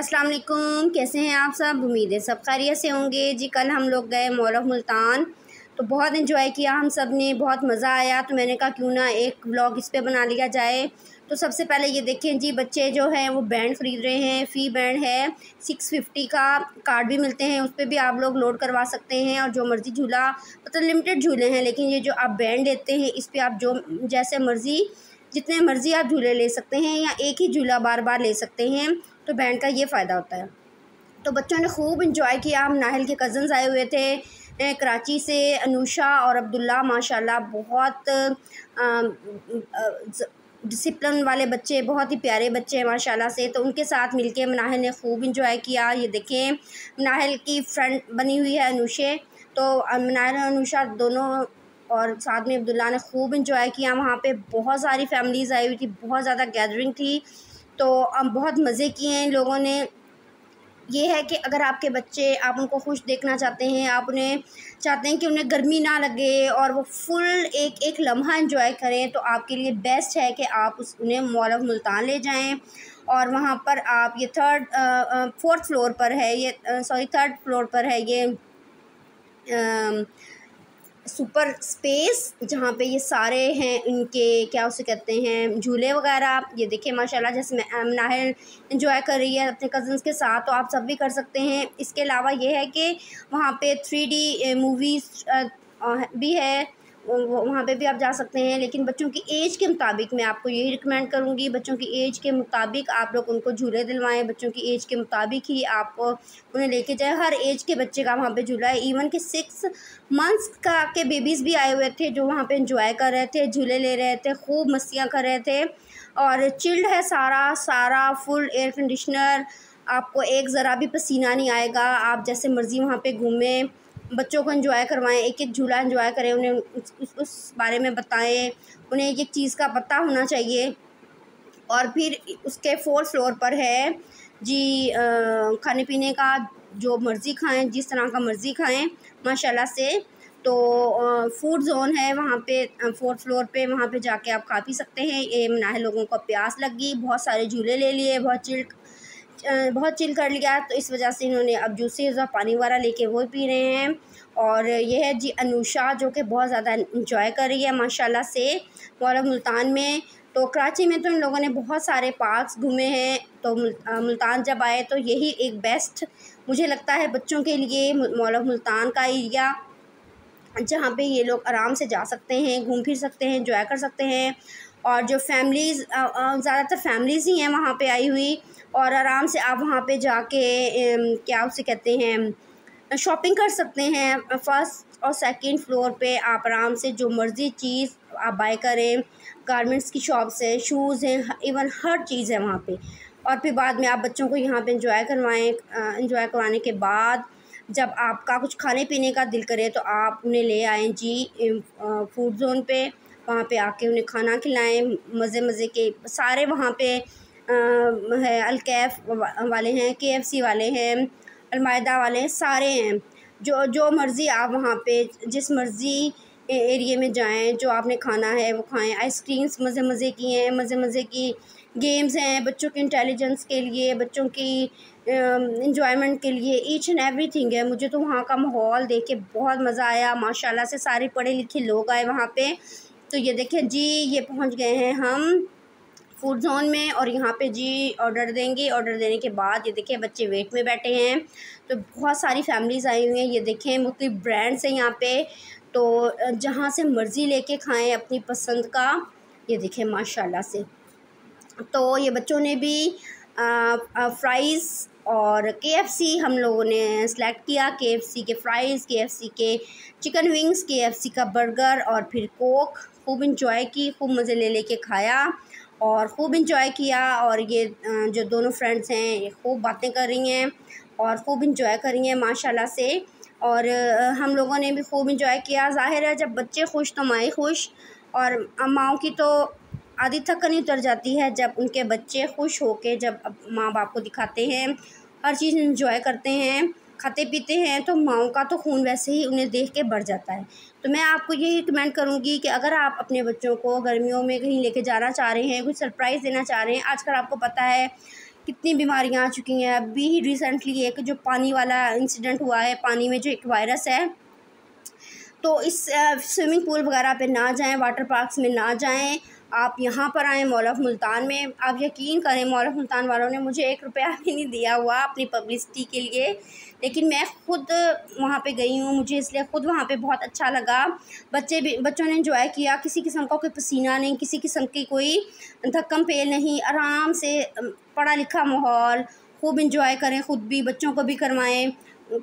अस्सलाम वालेकुम, कैसे हैं आप सब। उम्मीद है सब खैरियत से होंगे जी। कल हम लोग गए मॉल ऑफ मुल्तान, तो बहुत एंजॉय किया हम सब ने, बहुत मज़ा आया। तो मैंने कहा क्यों ना एक व्लॉग इस पे बना लिया जाए। तो सबसे पहले ये देखें जी, बच्चे जो हैं वो बैंड ख़रीद रहे हैं। फ़ी बैंड है 650 का, कार्ड भी मिलते हैं, उस पर भी आप लोग लोड करवा सकते हैं और जो मर्ज़ी झूला, मतलब लिमिटेड झूले हैं, लेकिन ये जो आप बैंड लेते हैं इस पर आप जो जैसे मर्ज़ी जितने मर्ज़ी आप झूले ले सकते हैं या एक ही झूला बार बार ले सकते हैं। तो बैंड का ये फ़ायदा होता है। तो बच्चों ने खूब इंजॉय किया। हम नाहिल के कज़न्स आए हुए थे कराची से, अनुषा और अब्दुल्ला, माशाल्लाह बहुत डिसिप्लिन वाले बच्चे, बहुत ही प्यारे बच्चे हैं माशाल्लाह से। तो उनके साथ मिलके नाहिल ने खूब इंजॉय किया। ये देखें, नाहिल की फ्रेंड बनी हुई है अनुषे, तो नाहिल और अनुषा दोनों और साथ में अब्दुल्ला ने खूब इंजॉय किया। वहाँ पे बहुत सारी फैमिलीज़ आई हुई थी, बहुत ज़्यादा गैदरिंग थी, तो बहुत मज़े किए हैं इन लोगों ने। ये है कि अगर आपके बच्चे, आप उनको खुश देखना चाहते हैं, आप उन्हें चाहते हैं कि उन्हें गर्मी ना लगे और वो फुल एक एक लम्हा एंजॉय करें, तो आपके लिए बेस्ट है कि आप उन्हें मॉल ऑफ मुल्तान ले जाएं। और वहाँ पर आप ये फोर्थ फ्लोर पर है ये, थर्ड फ्लोर पर है ये सुपर स्पेस, जहाँ पे ये सारे हैं इनके, क्या उसे कहते हैं, झूले वगैरह। ये देखिए माशाल्लाह, जैसे नाहिल एंजॉय कर रही है अपने कज़न्स के साथ, तो आप सब भी कर सकते हैं। इसके अलावा ये है कि वहाँ पे 3D मूवीज़ भी है, वहाँ पे भी आप जा सकते हैं, लेकिन बच्चों की एज के मुताबिक मैं आपको यही रिकमेंड करूँगी, बच्चों की एज के मुताबिक आप लोग उनको झूले दिलवाएं। बच्चों की एज के मुताबिक ही आप उन्हें लेके जाएं। हर एज के बच्चे का वहाँ पे झूला है, इवन कि 6 मंथ्स का के बेबीज़ भी आए हुए थे जो वहाँ पे एंजॉय कर रहे थे, झूले ले रहे थे, खूब मस्तियाँ कर रहे थे। और चिल्ड है सारा फुल एयर कंडीशनर, आपको एक ज़रा भी पसीना नहीं आएगा। आप जैसे मर्ज़ी वहाँ पे घूमें, बच्चों को एंजॉय करवाएं, एक एक झूला एंजॉय करें, उन्हें उस बारे में बताएं, उन्हें एक एक चीज़ का पता होना चाहिए। और फिर उसके 4th फ्लोर पर है जी खाने पीने का, जो मर्ज़ी खाएं, जिस तरह का मर्ज़ी खाएं माशाल्लाह से। तो फूड जोन है वहाँ पे 4th फ्लोर पे, वहाँ पे जाके आप खा पी सकते हैं। ये नाहिल लोगों को प्यास लगी, बहुत सारे झूले ले लिए, बहुत चिल कर लिया, तो इस वजह से इन्होंने अब जूसेस और पानी वगैरह लेके वो पी रहे हैं। और ये है जी अनुषा, जो कि बहुत ज़्यादा इंजॉय कर रही है माशाल्लाह से मॉल ऑफ मुल्तान में। तो कराची में तो इन लोगों ने बहुत सारे पार्क्स घूमे हैं, तो मुल्तान जब आए तो यही एक बेस्ट मुझे लगता है बच्चों के लिए, मॉल ऑफ मुल्तान का एरिया, जहाँ पे ये लोग आराम से जा सकते हैं, घूम फिर सकते हैं, एंजॉय कर सकते हैं। और जो फैमिलीज़, ज़्यादातर फैमिलीज़ ही हैं वहाँ पे आई हुई, और आराम से आप वहाँ पे जाके क्या उसे कहते हैं, शॉपिंग कर सकते हैं। फर्स्ट और सेकंड फ्लोर पे आप आराम से जो मर्ज़ी चीज़ आप बाय करें, गारमेंट्स की शॉप्स हैं, शूज़ हैं, इवन हर चीज़ है वहाँ पे। और फिर बाद में आप बच्चों को यहाँ पे एंजॉय करवाएं। एंजॉय करवाने के बाद जब आपका कुछ खाने पीने का दिल करे तो आप उन्हें ले आएँ जी फूड जोन पे, वहाँ पे आके उन्हें खाना खिलाएं। मज़े के सारे वहाँ पे है, अलकैफ वाले हैं, KFC वाले हैं, अलमायदा वाले हैं, सारे हैं। जो मर्ज़ी आप वहाँ पे जिस मर्ज़ी एरिए में जाएं, जो आपने खाना है वो खाएं। आइसक्रीम्स मज़े की हैं, मज़े की गेम्स हैं बच्चों के इंटेलिजेंस के लिए, बच्चों की इंजॉयमेंट के लिए, ईच एंड एवरीथिंग है। मुझे तो वहाँ का माहौल देख के बहुत मज़ा आया माशाल्लाह से, सारे पढ़े लिखे लोग आए वहाँ पे। तो ये देखें जी, ये पहुँच गए हैं हम फूड जोन में, और यहाँ पे जी ऑर्डर देंगे। ऑर्डर देने के बाद ये देखें बच्चे वेट में बैठे हैं, तो बहुत सारी फैमिलीज़ आई हुई हैं। ये देखें मुख्तलिफ ब्रांड्स हैं यहाँ पे, तो जहाँ से मर्ज़ी लेके खाएं अपनी पसंद का। ये देखें माशाल्लाह से। तो ये बच्चों ने भी फ्राइज़ और KFC हम लोगों ने सेलेक्ट किया, KFC के फ्राइज़, KFC के चिकन विंग्स, KFC का बर्गर, और फिर कोक। खूब इंजॉय की, खूब मज़े ले के खाया और खूब इंजॉय किया। और ये जो दोनों फ्रेंड्स हैं ये खूब बातें कर रही हैं और खूब इंजॉय कर रही हैं माशाल्लाह से। और हम लोगों ने भी खूब इंजॉय किया। ज़ाहिर है जब बच्चे खुश तो माएँ खुश, और माँओं की तो आधी थकन उतर जाती है जब उनके बच्चे खुश होके जब माँ बाप को दिखाते हैं, हर चीज़ इंजॉय करते हैं, खाते पीते हैं, तो माँओं का तो खून वैसे ही उन्हें देख के बढ़ जाता है। तो मैं आपको यही रिकमेंड करूँगी कि अगर आप अपने बच्चों को गर्मियों में कहीं लेके जाना चाह रहे हैं, कुछ सरप्राइज़ देना चाह रहे हैं, आजकल आपको पता है कितनी बीमारियां आ चुकी हैं। अभी ही रिसेंटली एक जो पानी वाला इंसिडेंट हुआ है, पानी में जो एक वायरस है, तो इस स्विमिंग पूल वगैरह पे ना जाएं, वाटर पार्क्स में ना जाएं। आप यहाँ पर आएँ मॉल ऑफ़ मुल्तान में। आप यकीन करें, मॉल ऑफ़ मुल्तान वालों ने मुझे 1 रुपया भी नहीं दिया हुआ अपनी पब्लिसिटी के लिए, लेकिन मैं ख़ुद वहाँ पे गई हूँ, मुझे इसलिए ख़ुद वहाँ पे बहुत अच्छा लगा। बच्चों ने एंजॉय किया, किसी किस्म का कोई पसीना नहीं, किसी किस्म की कोई धक्कम पेल नहीं, आराम से पढ़ा लिखा माहौल, खूब एंजॉय करें, ख़ुद भी बच्चों को भी करवाएं,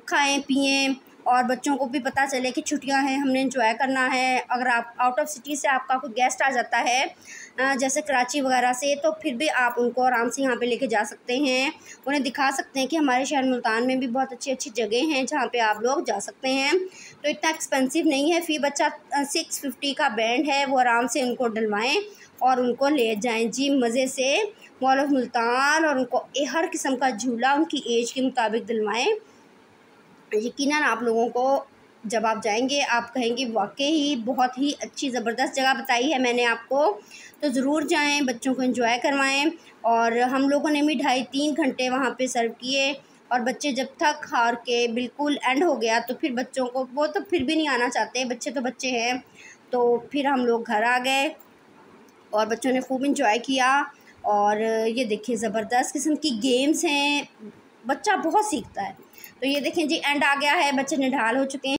खाएं पिएं, और बच्चों को भी पता चले कि छुट्टियां हैं, हमने एंजॉय करना है। अगर आप आउट ऑफ सिटी से आपका कोई गेस्ट आ जाता है जैसे कराची वगैरह से, तो फिर भी आप उनको आराम से यहाँ पे लेके जा सकते हैं, उन्हें दिखा सकते हैं कि हमारे शहर मुल्तान में भी बहुत अच्छी अच्छी जगह हैं जहाँ पे आप लोग जा सकते हैं। तो इतना एक्सपेंसिव नहीं है, फ़ी बच्चा 650 का बैंड है, वो आराम से उनको डलवाएँ और उनको ले जाएँ जी मज़े से मॉल ऑफ़ मुल्तान, और उनको हर किस्म का झूला उनकी एज के मुताबिक दिलवाएँ। यकीनन आप लोगों को जब आप जाएंगे आप कहेंगे वाकई ही बहुत ही अच्छी ज़बरदस्त जगह बताई है मैंने आपको, तो ज़रूर जाएं, बच्चों को एंजॉय करवाएं। और हम लोगों ने भी 2.5-3 घंटे वहाँ पे सर्व किए, और बच्चे जब थक हार के बिल्कुल एंड हो गया तो फिर बच्चों को, वो तो फिर भी नहीं आना चाहते, बच्चे तो बच्चे हैं, तो फिर हम लोग घर आ गए और बच्चों ने खूब एंजॉय किया। और ये देखिए ज़बरदस्त किस्म की गेम्स हैं, बच्चा बहुत सीखता है। तो ये देखें जी, एंड आ गया है, बच्चे निढाल हो चुके हैं।